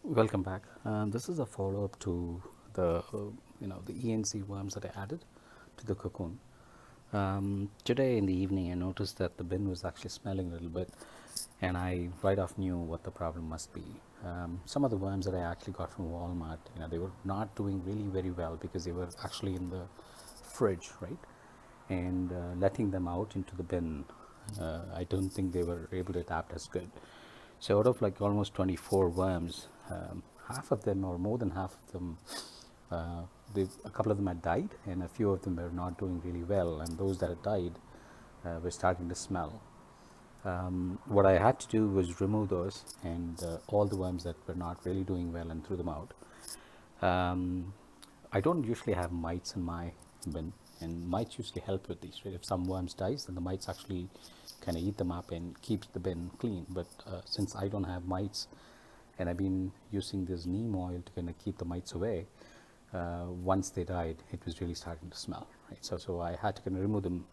Welcome back. This is a follow-up to the ENC worms that I added to the cocoon. Today in the evening, I noticed that the bin was actually smelling a little bit, and I right off knew what the problem must be. Some of the worms that I actually got from Walmart, they were not doing really very well because they were actually in the fridge, right? And letting them out into the bin, I don't think they were able to adapt as good. So out of like almost 24 worms, half of them or more than half of them, uh, a couple of them had died, and a few of them were not doing really well, and those that had died were starting to smell. What I had to do was remove those and all the worms that were not really doing well and threw them out. Um, I don't usually have mites in my bin, and mites usually help with these. Right? If some worms dies, then the mites actually kind of eat them up and keeps the bin clean. But since I don't have mites, and I've been using this neem oil to kind of keep the mites away, once they died, it was really starting to smell. Right? So I had to kind of remove them.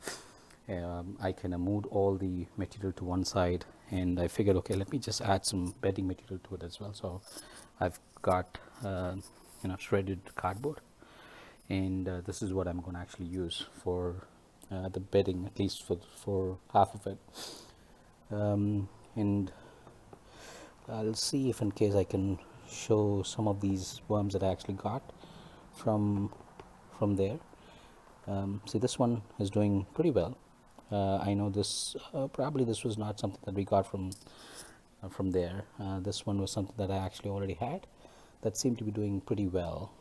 I kind of moved all the material to one side, and I figured, okay, let me just add some bedding material to it as well. So I've got shredded cardboard, and this is what I'm going to actually use for the bedding, at least for half of it. And I'll see if in case I can show some of these worms that I actually got from there. See, this one is doing pretty well. I know this probably this was not something that we got from there. This one was something that I actually already had that seemed to be doing pretty well.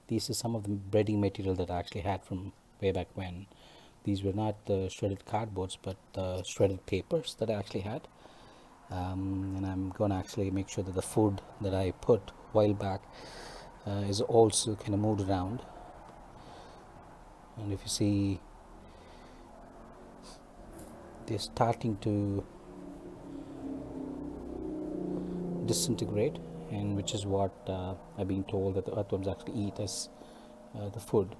This is some of the breading material that I actually had from way back when. These were not the shredded cardboards, but the shredded papers that I actually had. And I'm going to actually make sure that the food that I put a while back is also kind of moved around. And if you see, they're starting to disintegrate, and which is what I've been told that the earthworms actually eat as the food.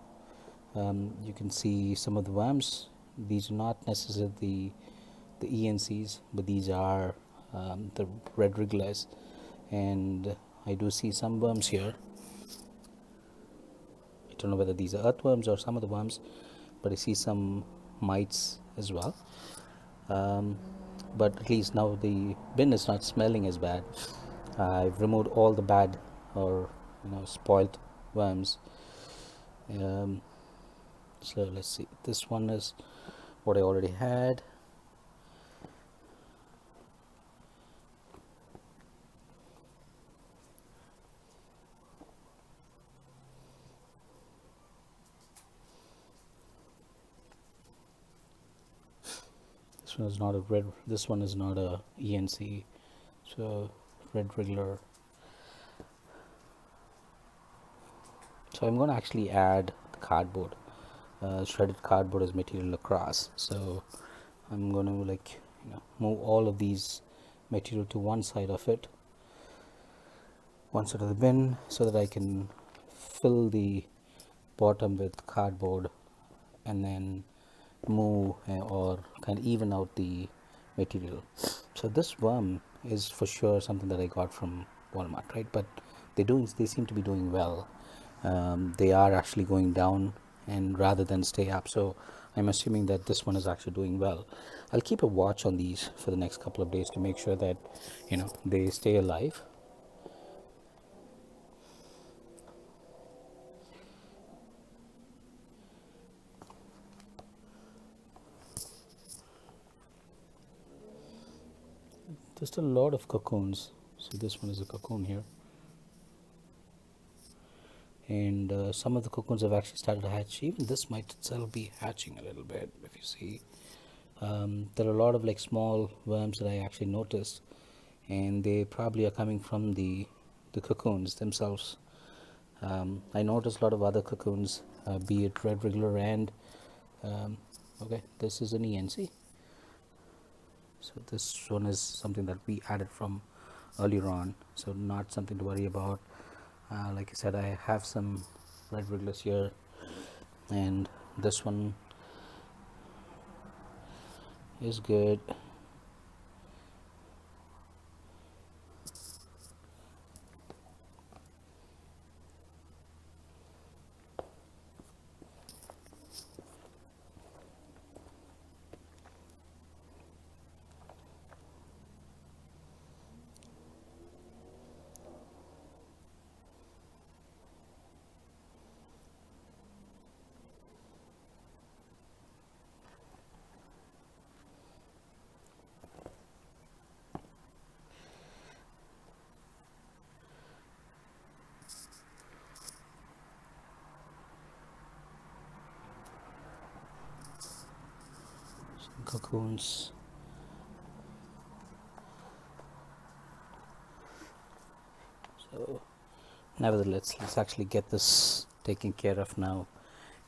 You can see some of the worms. These are not necessarily the ENCs, but these are the red wrigglers, and I do see some worms here. I don't know whether these are earthworms or some of the worms, but I see some mites as well. But at least now the bin is not smelling as bad. I've removed all the bad or spoiled worms. So let's see, this one is what I already had. This one is not a red, this one is not a ENC, so red wriggler. So I'm going to actually add the cardboard, shredded cardboard as material across. So I'm going to move all of these material to one side of it, one side of the bin, so that I can fill the bottom with cardboard and then move or kind of even out the material. So this worm is for sure something that I got from Walmart, right? But they seem to be doing well. They are actually going down and rather than stay up. So I'm assuming that this one is actually doing well. I'll keep a watch on these for the next couple of days to make sure that they stay alive. There's still a lot of cocoons. So this one is a cocoon here, and some of the cocoons have actually started to hatch. Even this might itself be hatching a little bit. If you see, there are a lot of small worms that I actually noticed, and they probably are coming from the cocoons themselves. I noticed a lot of other cocoons, be it red wriggler and okay, this is an ENC. So this one is something that we added from earlier on, so not something to worry about. Like I said, I have some red wrigglers here, and this one is good. Some cocoons. So nevertheless, let's actually get this taken care of now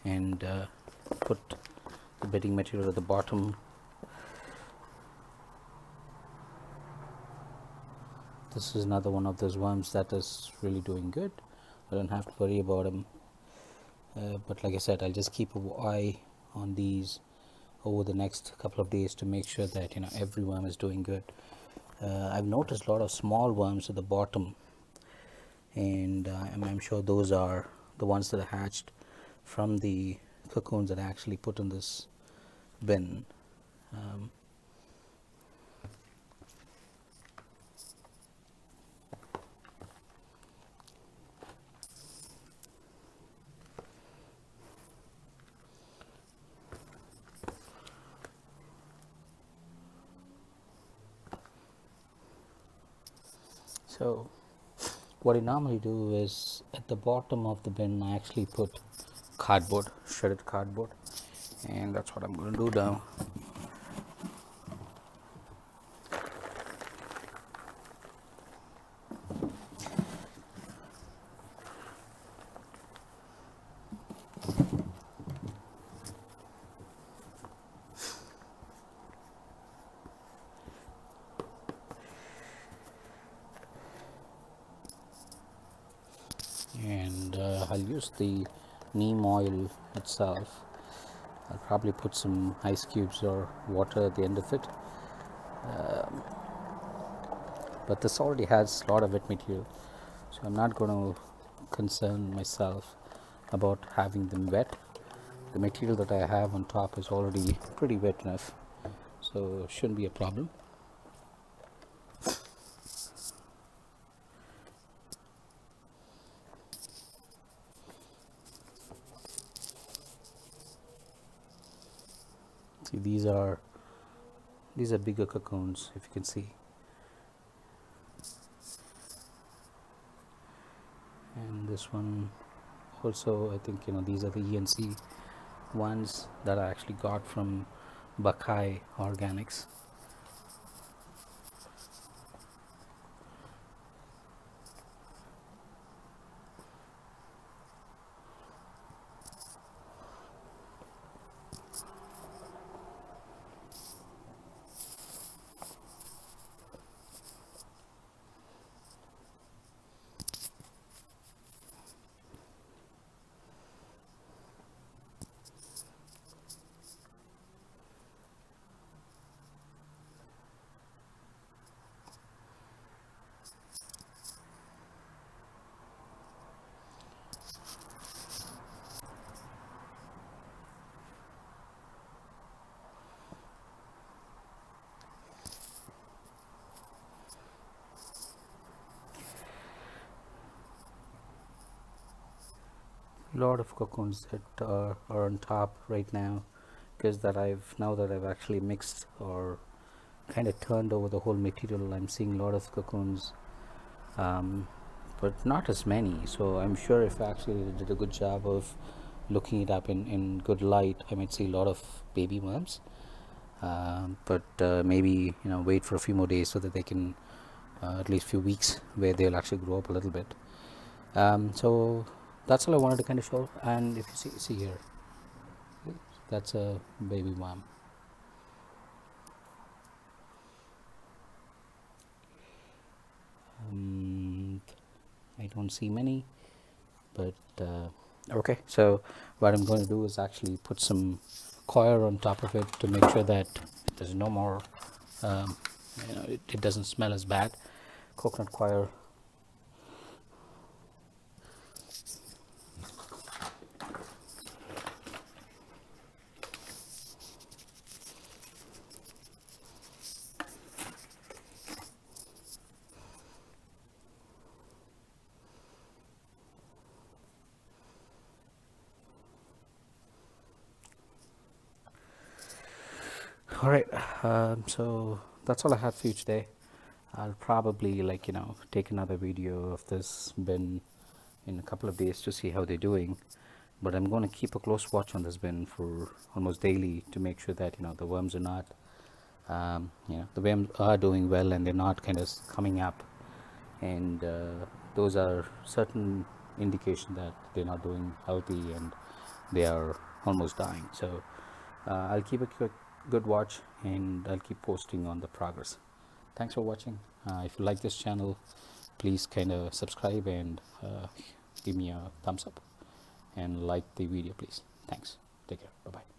and put the bedding material at the bottom. This is another one of those worms that is really doing good. I don't have to worry about them. But like I said, I'll just keep an eye on these over the next couple of days to make sure that every worm is doing good. I've noticed a lot of small worms at the bottom, and I'm sure those are the ones that are hatched from the cocoons that I actually put in this bin. So what I normally do is at the bottom of the bin I actually put cardboard, shredded cardboard, and that's what I'm going to do now. And I'll use the neem oil itself. I'll probably put some ice cubes or water at the end of it, but this already has a lot of wet material, so I'm not going to concern myself about having them wet. The material that I have on top is already pretty wet enough, so shouldn't be a problem. See, these are bigger cocoons, if you can see, and this one also, I think these are the ENC ones that I actually got from Buckeye Organics. Lot of cocoons that are on top right now, because now that I've actually mixed or kind of turned over the whole material, I'm seeing a lot of cocoons, but not as many. So I'm sure if I actually did a good job of looking it up in good light, I might see a lot of baby worms, but maybe wait for a few more days so that they can at least few weeks where they'll actually grow up a little bit. So that's all I wanted to kind of show. And if you see here, that's a baby worm. I don't see many, but okay, so what I'm going to do is actually put some coir on top of it to make sure that there's no more, it doesn't smell as bad. Coconut coir. All right, so that's all I had for you today. I'll probably take another video of this bin in a couple of days to see how they're doing, but I'm going to keep a close watch on this bin for almost daily to make sure that the worms are not the worms are doing well and they're not kind of coming up, and those are certain indication that they're not doing healthy and they are almost dying. So I'll keep a good watch and I'll keep posting on the progress. Thanks for watching. If you like this channel, please kind of subscribe and give me a thumbs up and like the video, please. Thanks. Take care. Bye bye.